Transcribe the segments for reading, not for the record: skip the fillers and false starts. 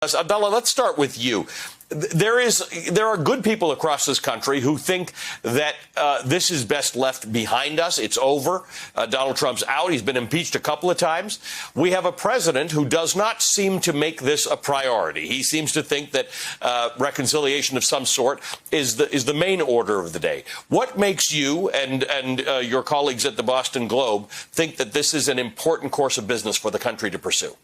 Abdallah, let's start with you. There are good people across this country who think that this is best left behind us. It's over. Donald Trump's out. He's been impeached a couple of times. We have a president who does not seem to make this a priority. He seems to think that reconciliation of some sort is the main order of the day. What makes you and your colleagues at the Boston Globe think that this is an important course of business for the country to pursue?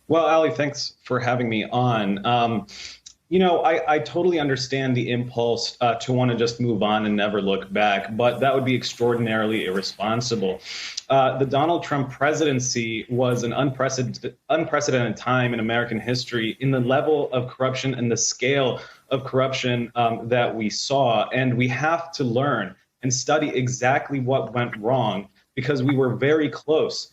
Well, Ali, thanks for having me on. I totally understand the impulse to want to just move on and never look back, but that would be extraordinarily irresponsible. The Donald Trump presidency was an unprecedented time in American history in the level of corruption and the scale of corruption that we saw. And we have to learn and study exactly what went wrong, because we were very close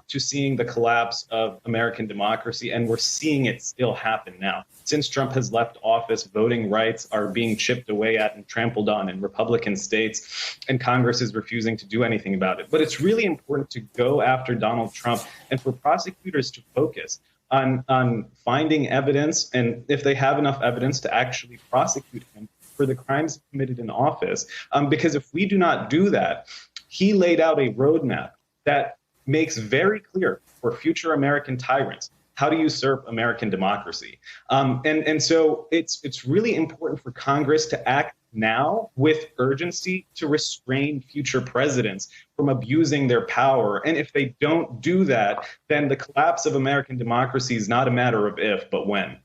to seeing the collapse of American democracy, and we're seeing it still happen now. Since Trump has left office, voting rights are being chipped away at and trampled on in Republican states, and Congress is refusing to do anything about it. But it's really important to go after Donald Trump and for prosecutors to focus on finding evidence, and if they have enough evidence, to actually prosecute him for the crimes committed in office. Because if we do not do that, he laid out a roadmap that makes very clear for future American tyrants how to usurp American democracy. And so it's really important for Congress to act now with urgency to restrain future presidents from abusing their power. And if they don't do that, then the collapse of American democracy is not a matter of if, but when.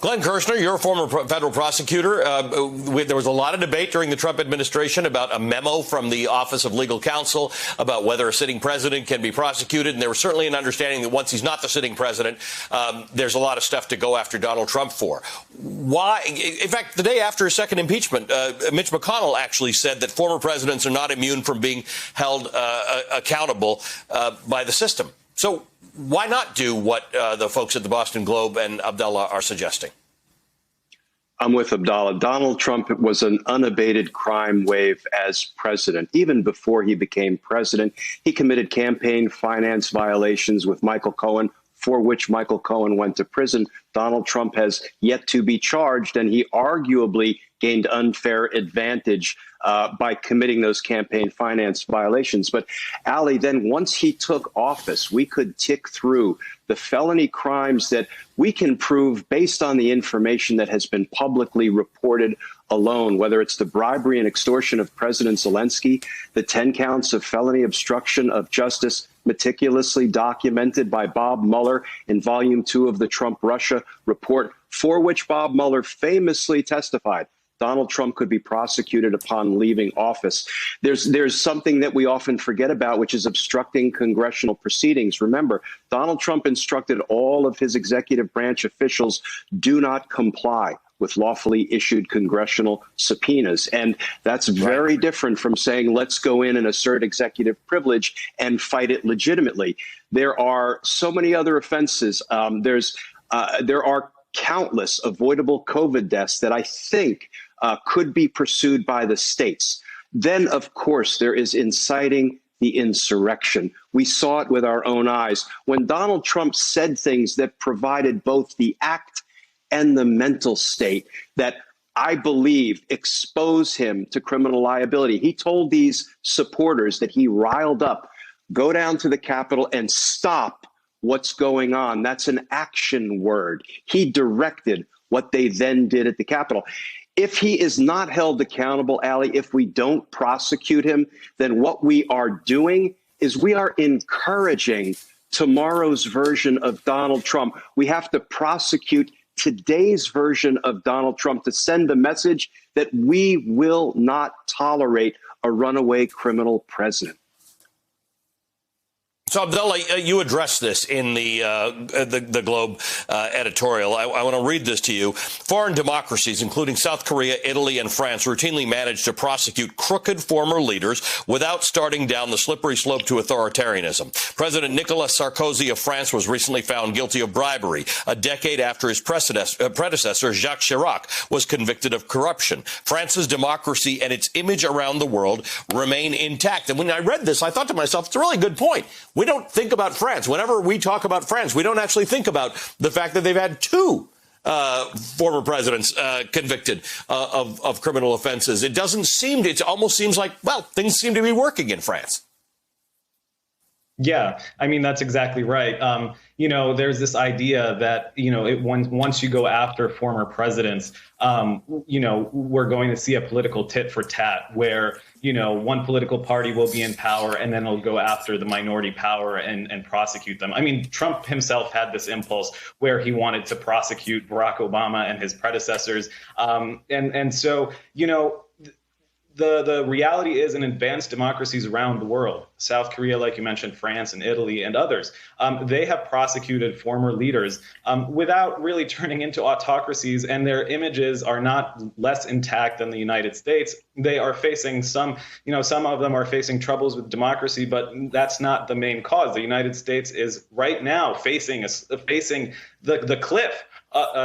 Glenn Kirshner, you're a former federal prosecutor. There was a lot of debate during the Trump administration about a memo from the Office of Legal Counsel about whether a sitting president can be prosecuted. And there was certainly an understanding that once he's not the sitting president, there's a lot of stuff to go after Donald Trump for. Why? In fact, the day after his second impeachment, Mitch McConnell actually said that former presidents are not immune from being held accountable by the system. So why not do what the folks at the Boston Globe and Abdallah are suggesting? I'm with Abdallah. Donald Trump was an unabated crime wave as president. Even before he became president, he committed campaign finance violations with Michael Cohen, for which Michael Cohen went to prison. Donald Trump has yet to be charged, and he arguably gained unfair advantage by committing those campaign finance violations. But Ali, then once he took office, we could tick through the felony crimes that we can prove based on the information that has been publicly reported alone, whether it's the bribery and extortion of President Zelensky, the 10 counts of felony obstruction of justice meticulously documented by Bob Mueller in Volume 2 of the Trump-Russia report, for which Bob Mueller famously testified Donald Trump could be prosecuted upon leaving office. There's something that we often forget about, which is obstructing congressional proceedings. Remember, Donald Trump instructed all of his executive branch officials, do not comply with lawfully issued congressional subpoenas. And that's very different from saying, let's go in and assert executive privilege and fight it legitimately. There are so many other offenses. There are countless avoidable COVID deaths that I think could be pursued by the states. Then, of course, there is inciting the insurrection. We saw it with our own eyes when Donald Trump said things that provided both the act and the mental state that I believe expose him to criminal liability. He told these supporters that he riled up, go down to the Capitol and stop what's going on. That's an action word. He directed what they then did at the Capitol. If he is not held accountable, Ali, if we don't prosecute him, then what we are doing is we are encouraging tomorrow's version of Donald Trump. We have to prosecute today's version of Donald Trump to send the message that we will not tolerate a runaway criminal president. So, Abdallah, you addressed this in the Globe editorial. I want to read this to you. Foreign democracies, including South Korea, Italy, and France, routinely manage to prosecute crooked former leaders without starting down the slippery slope to authoritarianism. President Nicolas Sarkozy of France was recently found guilty of bribery a decade after his predecessor, Jacques Chirac, was convicted of corruption. France's democracy and its image around the world remain intact. And when I read this, I thought to myself, it's a really good point. We don't think about France. Whenever we talk about France, we don't actually think about the fact that they've had two former presidents convicted of criminal offenses. It almost seems like, well, things seem to be working in France. Yeah, I mean, that's exactly right. There's this idea that, once you go after former presidents, we're going to see a political tit for tat where, one political party will be in power and then it'll go after the minority power and prosecute them. I mean, Trump himself had this impulse where he wanted to prosecute Barack Obama and his predecessors. The reality is in advanced democracies around the world, South Korea, like you mentioned, France and Italy and others, they have prosecuted former leaders without really turning into autocracies, and their images are not less intact than the United States. They are facing some of them are facing troubles with democracy, but that's not the main cause. The United States is right now facing the cliff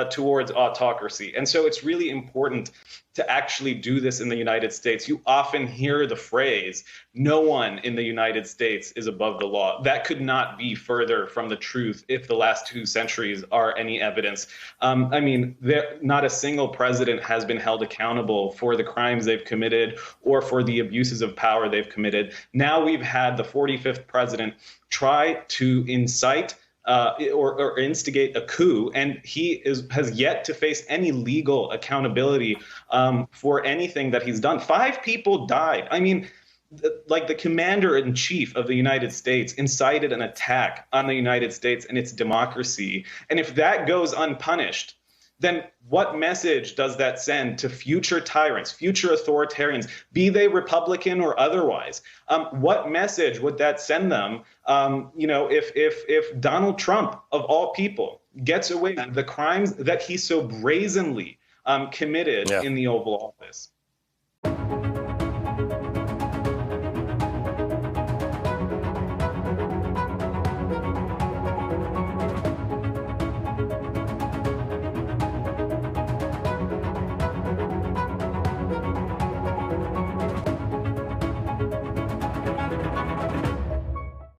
towards autocracy. And so it's really important to actually do this in the United States. You often hear the phrase, no one in the United States is above the law. That could not be further from the truth if the last 2 centuries are any evidence. Not a single president has been held accountable for the crimes they've committed or for the abuses of power they've committed. Now we've had the 45th president try to incite or instigate a coup, and he has yet to face any legal accountability for anything that he's done. 5 people died. I mean, the commander-in-chief of the United States incited an attack on the United States and its democracy. And if that goes unpunished, then what message does that send to future tyrants, future authoritarians, be they Republican or otherwise? What message would that send them, if Donald Trump, of all people, gets away with the crimes that he so brazenly committed in the Oval Office?